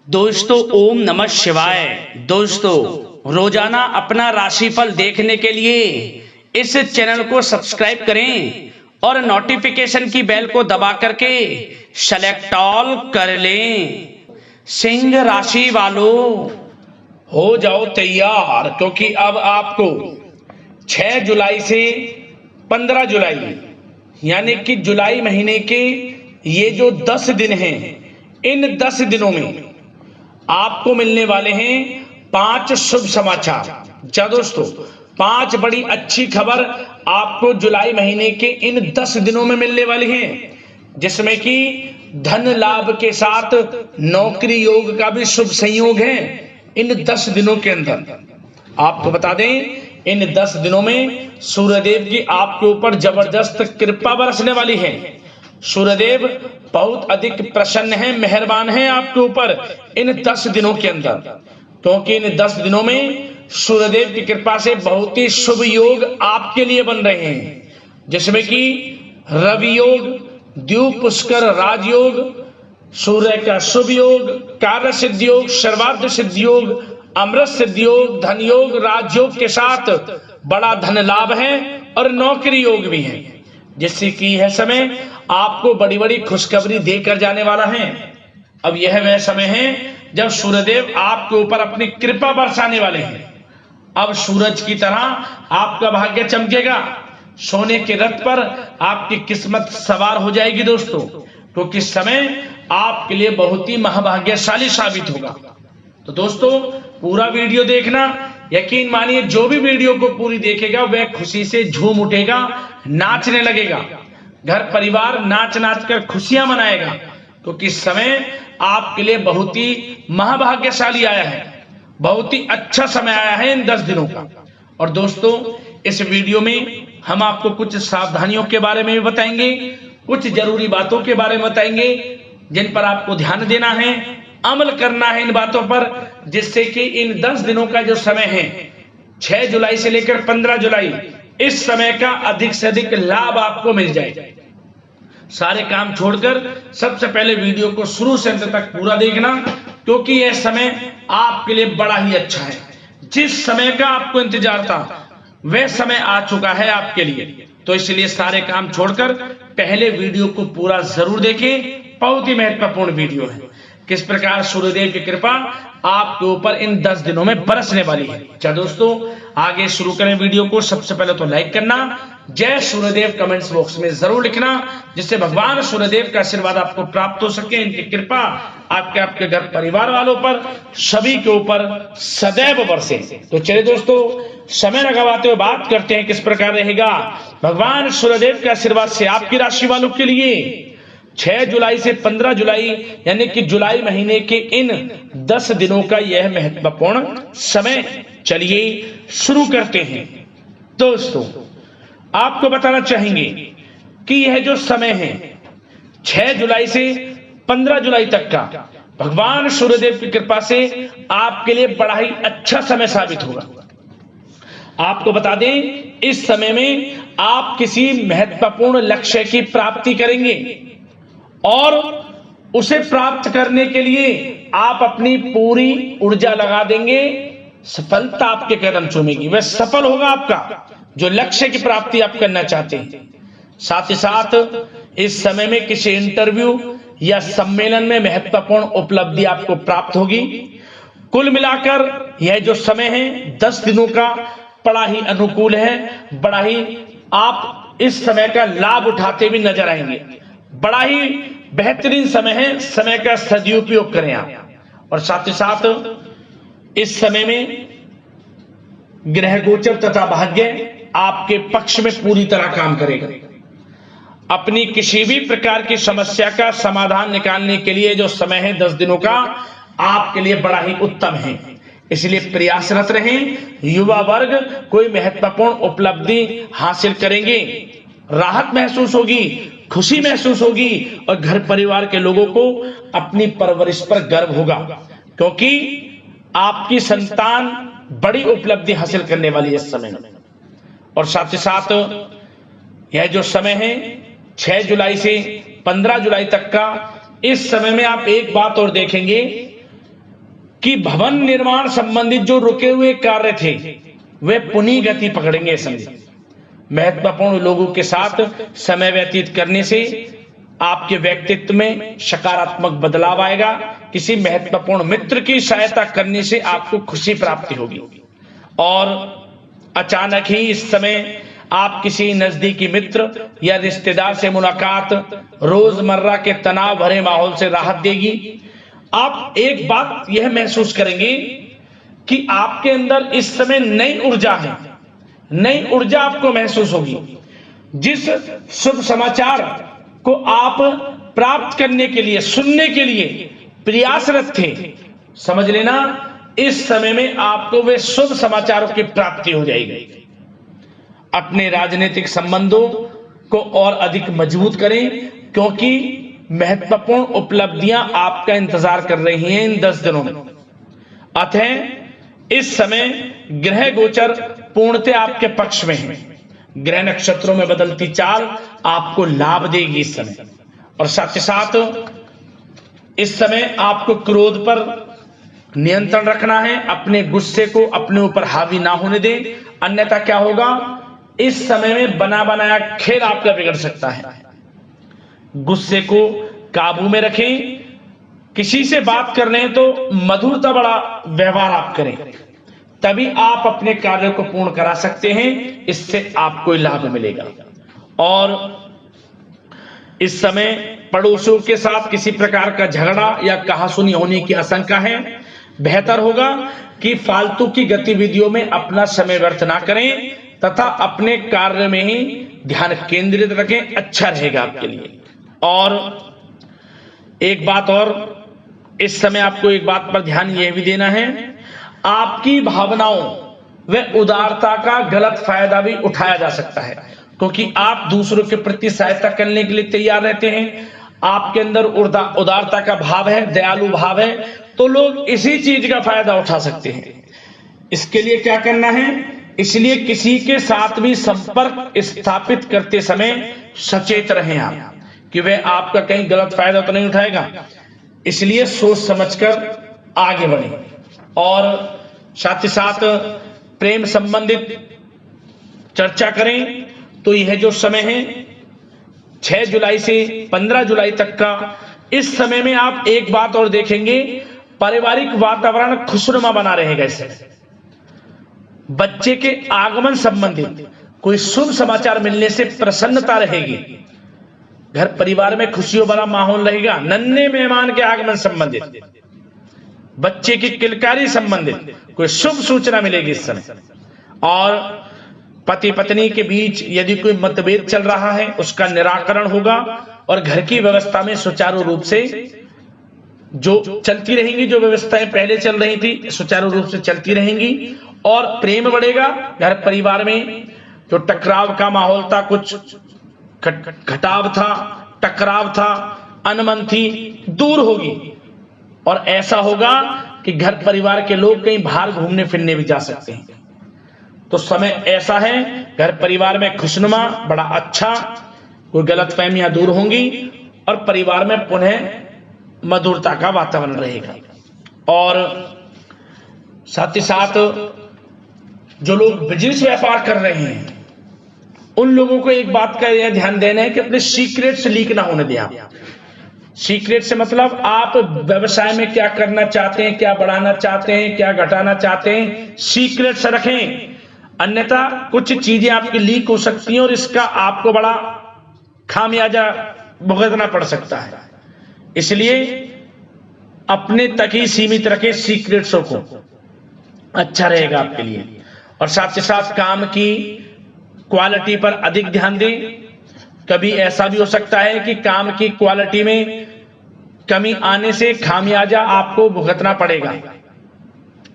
दोस्तों ओम नमः शिवाय। दोस्तों रोजाना अपना राशिफल देखने के लिए इस चैनल को सब्सक्राइब करें और नोटिफिकेशन की बेल को दबा करके सेलेक्ट ऑल कर लें। सिंह राशि वालों हो जाओ तैयार, क्योंकि अब आपको 6 जुलाई से 15 जुलाई यानी कि जुलाई महीने के ये जो 10 दिन हैं, इन 10 दिनों में आपको मिलने वाले हैं 5 शुभ समाचार। क्या दोस्तों, 5 बड़ी अच्छी खबर आपको जुलाई महीने के इन 10 दिनों में मिलने वाली हैं, जिसमें कि धन लाभ के साथ नौकरी योग का भी शुभ संयोग है। इन 10 दिनों के अंदर आपको बता दें, इन 10 दिनों में सूर्यदेव की आपके ऊपर जबरदस्त कृपा बरसने वाली है। सूर्यदेव बहुत अधिक प्रसन्न है, मेहरबान है आपके ऊपर इन 10 दिनों के अंदर, क्योंकि इन 10 दिनों में सूर्यदेव की कृपा से बहुत ही शुभ योग आपके लिए बन रहे हैं, जिसमें कि रवि योग, द्वीप पुष्कर राजयोग, सूर्य का शुभ योग, कार्य सिद्धि योग, सर्वार्थ सिद्धि योग, अमृत सिद्धि योग, धन योग, राजयोग के साथ बड़ा धन लाभ है और नौकरी योग भी है, जिससे कि यह समय आपको बड़ी बड़ी खुशखबरी देकर जाने वाला है। अब यह वह समय है जब सूर्यदेव आपके ऊपर अपनी कृपा बरसाने वाले हैं। अब सूरज की तरह आपका भाग्य चमकेगा, सोने के रथ पर आपकी किस्मत सवार हो जाएगी दोस्तों, क्योंकि इस समय आपके लिए बहुत ही महाभाग्यशाली साबित होगा। तो दोस्तों पूरा वीडियो देखना, यकीन मानिए जो भी वीडियो को पूरी देखेगा वह खुशी से झूम उठेगा, नाचने लगेगा, घर परिवार नाच नाच कर खुशियां मनाएगा, क्योंकि इस समय आपके लिए बहुत ही महाभाग्यशाली आया है, बहुत ही अच्छा समय आया है इन 10 दिनों का। और दोस्तों इस वीडियो में हम आपको कुछ सावधानियों के बारे में भी बताएंगे, कुछ जरूरी बातों के बारे में बताएंगे जिन पर आपको ध्यान देना है, अमल करना है इन बातों पर, जिससे कि इन 10 दिनों का जो समय है 6 जुलाई से लेकर 15 जुलाई, इस समय का अधिक से अधिक लाभ आपको मिल जाए। सारे काम छोड़कर सबसे पहले वीडियो को शुरू से अंत तक पूरा देखना, क्योंकि यह समय आपके लिए बड़ा ही अच्छा है। जिस समय का आपको इंतजार था वह समय आ चुका है आपके लिए, तो इसलिए सारे काम छोड़कर पहले वीडियो को पूरा जरूर देखें। बहुत ही महत्वपूर्ण वीडियो है, किस प्रकार सूर्यदेव की कृपा आपके ऊपर इन 10 दिनों में बरसने वाली है। क्या दोस्तों आगे शुरू करें वीडियो को। सबसे पहले तो लाइक करना, जय सूर्यदेव कमेंट्स बॉक्स में जरूर लिखना, जिससे भगवान सूर्यदेव का आशीर्वाद आपको प्राप्त हो सके, इनकी कृपा आपके घर परिवार वालों पर सभी के ऊपर सदैव बरसे। तो चलिए दोस्तों समय न गवाते हुए बात करते हैं किस प्रकार रहेगा भगवान सूर्यदेव के आशीर्वाद से आपकी राशि वालों के लिए 6 जुलाई से 15 जुलाई यानी कि जुलाई महीने के इन 10 दिनों का यह महत्वपूर्ण समय। चलिए शुरू करते हैं। दोस्तों आपको बताना चाहेंगे कि यह जो समय है 6 जुलाई से 15 जुलाई तक का, भगवान सूर्यदेव की कृपा से आपके लिए बड़ा ही अच्छा समय साबित होगा। आपको बता दें इस समय में आप किसी महत्वपूर्ण लक्ष्य की प्राप्ति करेंगे और उसे प्राप्त करने के लिए आप अपनी पूरी ऊर्जा लगा देंगे। सफलता आपके कदम चूमेगी, वह सफल होगा आपका जो लक्ष्य की प्राप्ति आप करना चाहते हैं। साथ ही साथ इस समय में किसी इंटरव्यू या सम्मेलन में महत्वपूर्ण उपलब्धि आपको प्राप्त होगी। कुल मिलाकर यह जो समय है 10 दिनों का बड़ा ही अनुकूल है, बड़ा ही आप इस समय का लाभ उठाते भी नजर आएंगे। बड़ा ही बेहतरीन समय है, समय का सदुपयोग करें आप। और साथ ही साथ इस समय में ग्रह गोचर तथा भाग्य आपके पक्ष में पूरी तरह काम करेगा। अपनी किसी भी प्रकार की समस्या का समाधान निकालने के लिए जो समय है 10 दिनों का आपके लिए बड़ा ही उत्तम है, इसलिए प्रयासरत रहें। युवा वर्ग कोई महत्वपूर्ण उपलब्धि हासिल करेंगे, राहत महसूस होगी, खुशी महसूस होगी और घर परिवार के लोगों को अपनी परवरिश पर गर्व होगा, क्योंकि आपकी संतान बड़ी उपलब्धि हासिल करने वाली है इस समय में। और साथ ही साथ यह जो समय है 6 जुलाई से 15 जुलाई तक का, इस समय में आप एक बात और देखेंगे कि भवन निर्माण संबंधित जो रुके हुए कार्य थे वे पुनः गति पकड़ेंगे। समझे, महत्वपूर्ण लोगों के साथ समय व्यतीत करने से आपके व्यक्तित्व में सकारात्मक बदलाव आएगा। किसी महत्वपूर्ण मित्र की सहायता करने से आपको खुशी प्राप्ति होगी। और अचानक ही इस समय आप किसी नजदीकी मित्र या रिश्तेदार से मुलाकात रोजमर्रा के तनाव भरे माहौल से राहत देगी। आप एक बात यह महसूस करेंगे कि आपके अंदर इस समय नई ऊर्जा है, नई ऊर्जा आपको महसूस होगी। जिस शुभ समाचार को आप प्राप्त करने के लिए, सुनने के लिए प्रयासरत थे, समझ लेना इस समय में आपको वे शुभ समाचारों की प्राप्ति हो जाएगी। अपने राजनीतिक संबंधों को और अधिक मजबूत करें, क्योंकि महत्वपूर्ण उपलब्धियां आपका इंतजार कर रही हैं इन 10 दिनों में। अतः इस समय ग्रह गोचर पूर्णतः आपके पक्ष में है। ग्रह नक्षत्रों में बदलती चाल आपको लाभ देगी इस समय। और साथ ही साथ इस समय आपको क्रोध पर नियंत्रण रखना है। अपने गुस्से को अपने ऊपर हावी ना होने दें, अन्यथा क्या होगा, इस समय में बना बनाया खेल आपका बिगड़ सकता है। गुस्से को काबू में रखें। किसी से बात कर रहे हैं तो मधुरता बड़ा व्यवहार आप करें, तभी आप अपने कार्य को पूर्ण करा सकते हैं। इससे आपको लाभ मिलेगा। और इस समय पड़ोसियों के साथ किसी प्रकार का झगड़ा या कहासुनी होने की आशंका है। बेहतर होगा कि फालतू की गतिविधियों में अपना समय व्यर्थ ना करें तथा अपने कार्य में ही ध्यान केंद्रित रखें, अच्छा रहेगा आपके लिए। और एक बात और, इस समय आपको एक बात पर ध्यान यह भी देना है, आपकी भावनाओं व उदारता का गलत फायदा भी उठाया जा सकता है, क्योंकि आप दूसरों के प्रति सहायता करने के लिए तैयार रहते हैं। आपके अंदर उदारता का भाव है, दयालु भाव है, तो लोग इसी चीज का फायदा उठा सकते हैं। इसके लिए क्या करना है, इसलिए किसी के साथ भी संपर्क स्थापित करते समय सचेत रहें आप कि वह आपका कहीं गलत फायदा तो नहीं उठाएगा। इसलिए सोच समझकर आगे बढ़ें। और साथ ही साथ प्रेम संबंधित चर्चा करें तो यह जो समय है 6 जुलाई से 15 जुलाई तक का, इस समय में आप एक बात और देखेंगे, पारिवारिक वातावरण खुशनुमा बना रहेगा। इससे बच्चे के आगमन संबंधित कोई शुभ समाचार मिलने से प्रसन्नता रहेगी। घर परिवार में खुशियों भरा माहौल रहेगा। नन्हे मेहमान के आगमन संबंधित, बच्चे की किलकारी संबंधित कोई शुभ सूचना मिलेगी इस समय। और पति पत्नी के बीच यदि कोई मतभेद चल रहा है उसका निराकरण होगा। और घर की व्यवस्था में सुचारू रूप से जो चलती रहेंगी, जो व्यवस्थाएं पहले चल रही थी सुचारू रूप से चलती रहेंगी। और प्रेम बढ़ेगा। घर परिवार में जो टकराव का माहौल था, कुछ घटाव था, टकराव था, अनमन थी, दूर होगी। और ऐसा होगा कि घर परिवार के लोग कहीं बाहर घूमने फिरने भी जा सकते हैं। तो समय ऐसा है, घर परिवार में खुशनुमा बड़ा अच्छा, कोई गलतफहमियां दूर होंगी और परिवार में पुनः मधुरता का वातावरण रहेगा। और साथ ही साथ जो लोग बिजनेस व्यापार कर रहे हैं उन लोगों को एक बात का यह ध्यान देना है कि अपने सीक्रेट्स लीक ना होने दें। आप सीक्रेट से मतलब आप व्यवसाय में क्या करना चाहते हैं, क्या बढ़ाना चाहते हैं, क्या घटाना चाहते हैं, सीक्रेट से रखें। अन्यथा कुछ चीजें आपकी लीक हो सकती हैं और इसका आपको बड़ा खामियाजा भुगतना पड़ सकता है। इसलिए अपने तक ही सीमित रखें सीक्रेट्सों को, अच्छा रहेगा आपके लिए। और साथ ही साथ काम की क्वालिटी पर अधिक ध्यान दें। कभी ऐसा भी हो सकता है कि काम की क्वालिटी में कमी आने से खामियाजा आपको भुगतना पड़ेगा,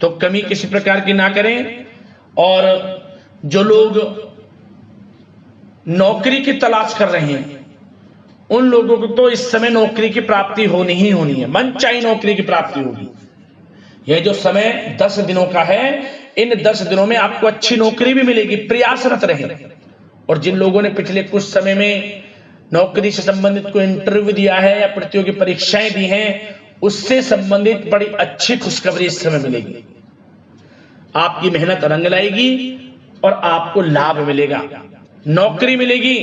तो कमी किसी प्रकार की ना करें। और जो लोग नौकरी की तलाश कर रहे हैं उन लोगों को तो इस समय नौकरी की प्राप्ति होनी ही होनी है, मनचाही नौकरी की प्राप्ति होगी। यह जो समय 10 दिनों का है, इन 10 दिनों में आपको अच्छी नौकरी भी मिलेगी, प्रयासरत रहें। और जिन लोगों ने पिछले कुछ समय में नौकरी से संबंधित कोई इंटरव्यू दिया है या प्रतियोगी परीक्षाएं दी हैं, उससे संबंधित बड़ी अच्छी खुशखबरी इस समय मिलेगी। आपकी मेहनत रंग लाएगी और आपको लाभ मिलेगा। नौकरी मिलेगी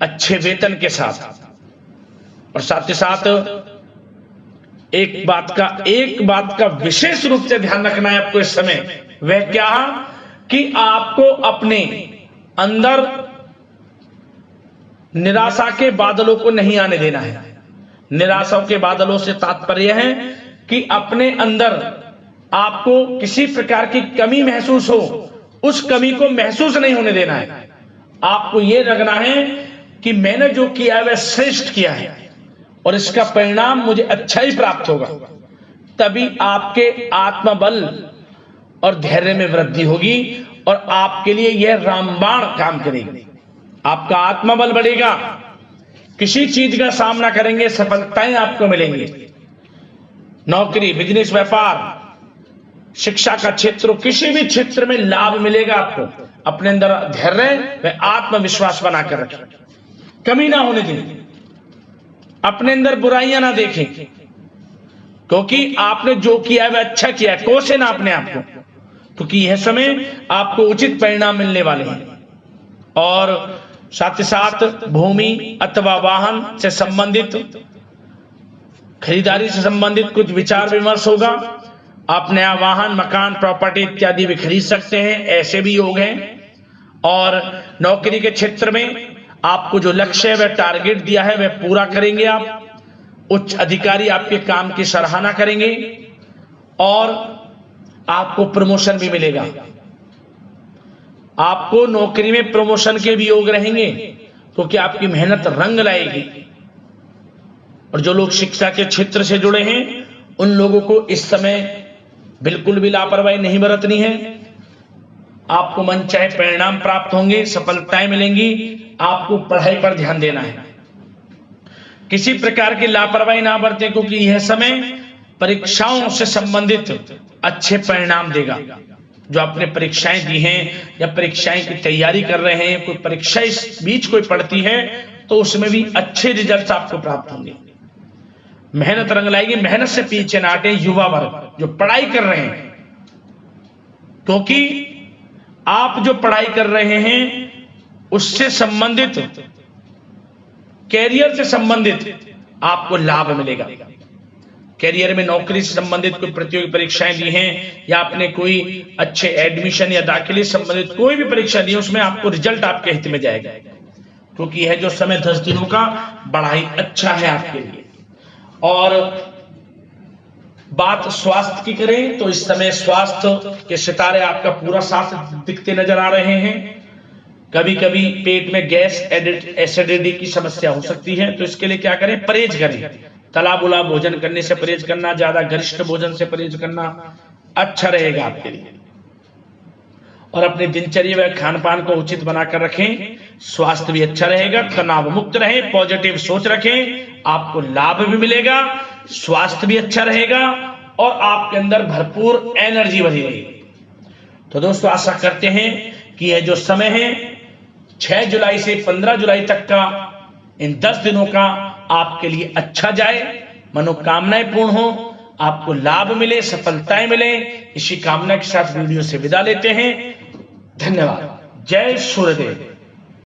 अच्छे वेतन के साथ। और साथ ही साथ एक बात का विशेष रूप से ध्यान रखना है आपको इस समय। वह क्या कि आपको अपने अंदर निराशा के बादलों को नहीं आने देना है। निराशा के बादलों से तात्पर्य है कि अपने अंदर आपको किसी प्रकार की कमी महसूस हो, उस कमी को महसूस नहीं होने देना है। आपको यह लगना है कि मैंने जो किया है वह श्रेष्ठ किया है और इसका परिणाम मुझे अच्छा ही प्राप्त होगा। तभी आपके आत्मबल और धैर्य में वृद्धि होगी और आपके लिए यह रामबाण काम करेगी। आपका आत्मबल बढ़ेगा, किसी चीज का सामना करेंगे, सफलताएं आपको मिलेंगी। नौकरी, बिजनेस, व्यापार, शिक्षा का क्षेत्र, किसी भी क्षेत्र में लाभ मिलेगा आपको। अपने अंदर धैर्य व आत्मविश्वास बनाकर रखें, कमी ना होने दें, अपने अंदर बुराइयां ना देखें, क्योंकि आपने जो किया है वह अच्छा किया है। कोसे ना अपने आप को, क्योंकि यह समय आपको उचित परिणाम मिलने वाले हैं। और साथ ही साथ भूमि अथवा वाहन से संबंधित, खरीदारी से संबंधित कुछ विचार विमर्श होगा। आप नया वाहन, मकान, प्रॉपर्टी इत्यादि भी खरीद सकते हैं, ऐसे भी योग हैं। और नौकरी के क्षेत्र में आपको जो लक्ष्य है वह टारगेट दिया है वह पूरा करेंगे आप। उच्च अधिकारी आपके काम की सराहना करेंगे और आपको प्रमोशन भी मिलेगा। आपको नौकरी में प्रमोशन के भी योग रहेंगे, क्योंकि आपकी मेहनत रंग लाएगी। और जो लोग शिक्षा के क्षेत्र से जुड़े हैं उन लोगों को इस समय बिल्कुल भी लापरवाही नहीं बरतनी है। आपको मनचाहे परिणाम प्राप्त होंगे, सफलताएं मिलेंगी। आपको पढ़ाई पर ध्यान देना है, किसी प्रकार की लापरवाही ना बरतें, क्योंकि यह समय परीक्षाओं से संबंधित अच्छे परिणाम देगा। जो आपने परीक्षाएं दी हैं या परीक्षाएं की तैयारी कर रहे हैं, कोई परीक्षा इस बीच कोई पड़ती है तो उसमें भी अच्छे रिजल्ट आपको प्राप्त होंगे। मेहनत रंग लाएगी, मेहनत से पीछे ना हटे युवा वर्ग जो पढ़ाई कर रहे हैं, क्योंकि आप जो पढ़ाई कर रहे हैं उससे संबंधित, कैरियर से संबंधित आपको लाभ मिलेगा। कैरियर में नौकरी से संबंधित कोई प्रतियोगी परीक्षाएं दी हैं या आपने कोई अच्छे एडमिशन या दाखिले से संबंधित कोई भी परीक्षा दी है, उसमें आपको रिजल्ट आपके हित में जाएगा, क्योंकि यह जो समय 10 दिनों का बड़ा ही अच्छा है आपके लिए। और बात स्वास्थ्य की करें तो इस समय स्वास्थ्य के सितारे आपका पूरा साथ दिखते नजर आ रहे हैं। कभी कभी पेट में गैस, एसिडिटी की समस्या हो सकती है, तो इसके लिए क्या करें? परहेज करें। तला बुला भोजन करने से परहेज करना, ज्यादा गरिष्ठ भोजन से परहेज करना अच्छा रहेगा आपके लिए। और अपनी दिनचर्या व खान पान को उचित बनाकर रखें, स्वास्थ्य भी अच्छा रहेगा, तनाव मुक्त रहें, पॉजिटिव सोच रखें, आपको लाभ भी मिलेगा, स्वास्थ्य भी अच्छा रहेगा और आपके अंदर भरपूर एनर्जी बनी रहेगी। तो दोस्तों आशा करते हैं कि यह जो समय है 6 जुलाई से 15 जुलाई तक का, इन 10 दिनों का आपके लिए अच्छा जाए, मनोकामनाएं पूर्ण हो, आपको लाभ मिले, सफलताएं मिले, इसी कामना के साथ वीडियो से विदा लेते हैं। धन्यवाद। जय सूर्यदेव।